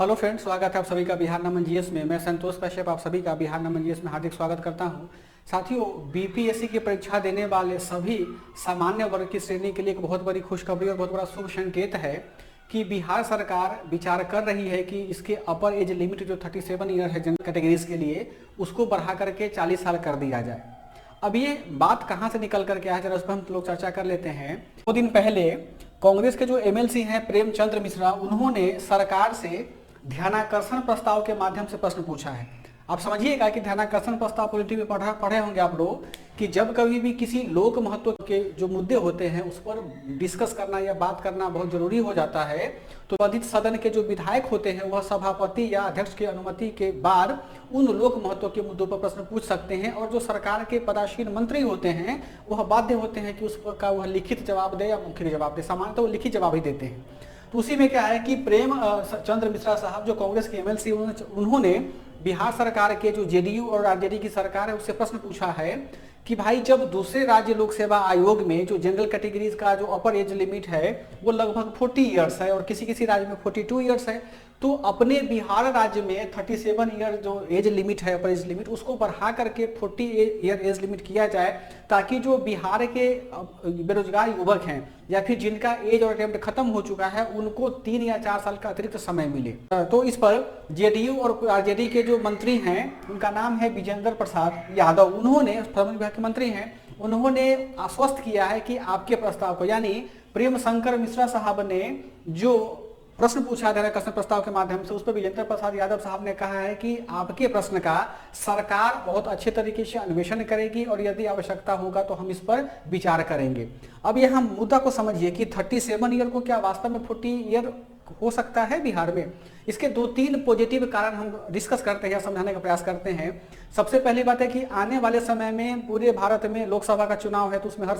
Hello friends, स्वागत है आप सभी का बिहार नमन जीएस में। मैं संतोष कश्यप आप सभी का बिहार नमन जीएस में हार्दिक स्वागत करता हूं। साथियों, बीपीएससी की परीक्षा देने वाले सभी सामान्य वर्ग की श्रेणी के लिए एक बहुत बड़ी खुशखबरी और बहुत बड़ा शुभ संकेत है कि बिहार सरकार विचार कर रही है कि इसके अपर एज लिमिट जो 37 ईयर है जनरल कैटेगरीज के लिए, उसको बढ़ा करके 40 साल कर दिया जाए। अब ये बात कहाँ से निकल करके आया, जरा उस पर हम लोग चर्चा कर लेते हैं। 2 दिन पहले कांग्रेस के जो एमएलसी हैं प्रेमचंद्र मिश्रा, उन्होंने सरकार से ध्यानाकर्षण प्रस्ताव के माध्यम से प्रश्न पूछा है। आप समझिएगा कि ध्यानाकर्षण प्रस्ताव पॉलिटी में पढ़े होंगे आप लोग कि जब कभी भी किसी लोक महत्व के जो मुद्दे होते हैं उस पर डिस्कस करना या बात करना बहुत जरूरी हो जाता है, तो संबंधित सदन के जो विधायक होते हैं वह सभापति या अध्यक्ष की अनुमति के बाद उन लोक महत्व के मुद्दों पर प्रश्न पूछ सकते हैं, और जो सरकार के पदासीन मंत्री होते हैं वह बाध्य होते हैं कि उसका वह लिखित जवाब दे या मौखिक जवाब दे। सामान्यतः वो लिखित जवाब ही देते हैं। तो उसी में क्या है कि प्रेमचंद्र मिश्रा साहब जो कांग्रेस के एमएलसी, उन्होंने बिहार सरकार के जो जेडीयू और आरजेडी की सरकार है उससे प्रश्न पूछा है कि भाई, जब दूसरे राज्य लोक सेवा आयोग में जो जनरल कैटेगरीज का जो अपर एज लिमिट है वो लगभग 40 ईयर्स है और किसी किसी राज्य में 42 ईयर्स है, तो अपने बिहार राज्य में 37 ईयर जो एज लिमिट है, अपर एज लिमिट, उसको बढ़ा करके 40 ईयर एज लिमिट किया जाए, ताकि जो बिहार के बेरोजगार युवक हैं या फिर जिनका एज और अटेम्प्ट खत्म हो चुका है उनको 3 या 4 साल का अतिरिक्त समय मिले। तो इस पर जेडीयू और आरजेडी के जो मंत्री हैं, उनका नाम है विजेंद्र प्रसाद यादव, उन्होंने श्रम विभाग के मंत्री हैं, उन्होंने आश्वस्त किया है कि आपके प्रस्ताव को, यानी प्रेम शंकर मिश्रा साहब ने जो प्रश्न पूछा ध्यानाकर्षण प्रस्ताव के माध्यम से, उस पर विजेंद्र प्रसाद यादव साहब ने कहा है कि आपके प्रश्न का सरकार बहुत अच्छे तरीके से अन्वेषण करेगी और यदि आवश्यकता होगा तो हम इस पर विचार करेंगे। अब यहाँ मुद्दा को समझिए कि 37 ईयर को क्या वास्तव में 40 ईयर हो सकता है बिहार में। इसके 2-3 पॉजिटिव कारण हम डिस्कस करते हैं, समझाने का प्रयास करते हैं। सबसे पहली बात है कि आने वाले समय में पूरे भारत में लोकसभा का चुनाव है, तो उसमें हर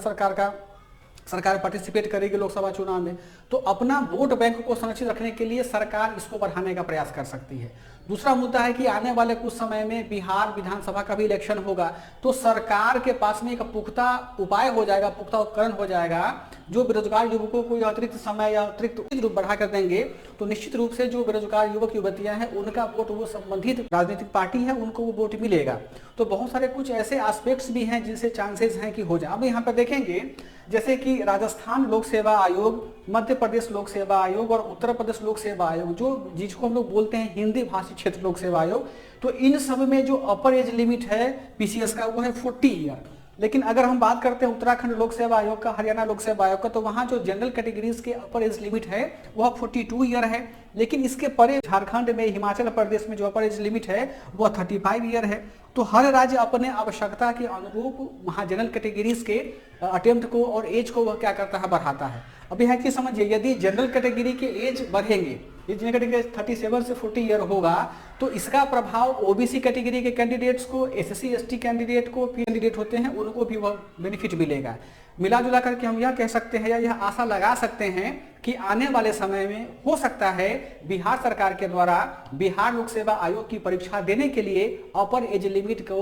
सरकार पार्टिसिपेट करेगी लोकसभा चुनाव में, तो अपना वोट बैंक को संरक्षित रखने के लिए सरकार इसको बढ़ाने का प्रयास कर सकती है। दूसरा मुद्दा है कि आने वाले कुछ समय में बिहार विधानसभा का भी इलेक्शन होगा, तो सरकार के पास में एक पुख्ता उपाय हो जाएगा, पुख्ता उपकरण हो जाएगा। जो बेरोजगार युवकों को अतिरिक्त समय या अतिरिक्त रूप बढ़ा कर देंगे, तो निश्चित रूप से जो बेरोजगार युवक युवतियां हैं उनका वोट वो संबंधित राजनीतिक पार्टी है उनको वो वोट मिलेगा। तो बहुत सारे कुछ ऐसे एस्पेक्ट्स भी हैं जिनसे चांसेस हैं कि हो जाए। अब यहाँ पर देखेंगे जैसे कि राजस्थान लोक सेवा आयोग, मध्य प्रदेश लोक सेवा आयोग और उत्तर प्रदेश लोक सेवा आयोग, जो जिसको हम लोग बोलते हैं हिंदी भाषी क्षेत्र लोक सेवा आयोग, तो इन सब में जो अपर एज लिमिट है पीसीएस का वो है 40 ईयर। लेकिन अगर हम बात करते हैं उत्तराखंड लोक सेवा आयोग का, हरियाणा लोक सेवा आयोग का, तो वहां जो जनरल कैटेगरीज के अपर एज लिमिट है वह 42 ईयर है। लेकिन इसके परे झारखंड में, हिमाचल प्रदेश में जो अपर एज लिमिट है वह 35 ईयर है। तो हर राज्य अपने आवश्यकता के अनुरूप वहाँ जनरल कैटेगरीज के अटेम्प्ट को और एज को वह क्या करता है, बढ़ाता है। अभी है कि समझिए, यदि जनरल कैटेगरी के एज बढ़ेंगे, जनरल कैटेगरी 37 से 40 ईयर होगा, तो इसका प्रभाव ओबीसी कैटेगरी के कैंडिडेट्स को, एससी एसटी कैंडिडेट को, कैंडिडेट होते हैं उनको भी वह बेनिफिट मिलेगा। मिला जुला करके हम यह कह सकते हैं या यह आशा लगा सकते हैं कि आने वाले समय में हो सकता है बिहार सरकार के द्वारा बिहार लोक सेवा आयोग की परीक्षा देने के लिए अपर एज लिमिट को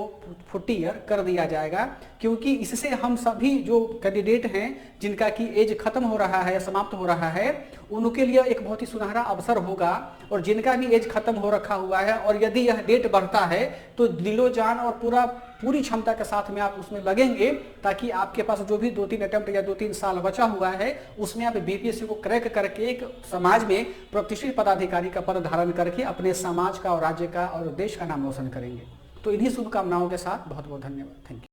40 ईयर कर दिया जाएगा, क्योंकि इससे हम सभी जो कैंडिडेट हैं जिनका कि एज खत्म हो रहा है, समाप्त हो रहा है, उनके लिए एक बहुत ही सुनहरा अवसर होगा। और जिनका भी एज खत्म हो रखा हुआ है और यदि यह डेट बढ़ता है तो दिलो जान और पूरी क्षमता के साथ में आप उसमें लगेंगे, ताकि आपके पास जो भी 2-3 अटेम्प्ट या 2-3 साल बचा हुआ है उसमें आप बीपीएससी को क्रैक करके एक समाज में प्रतिष्ठित पदाधिकारी का पद धारण करके अपने समाज का और राज्य का और देश का नाम रोशन करेंगे। तो इन्हीं शुभकामनाओं के साथ बहुत बहुत धन्यवाद। Thank you.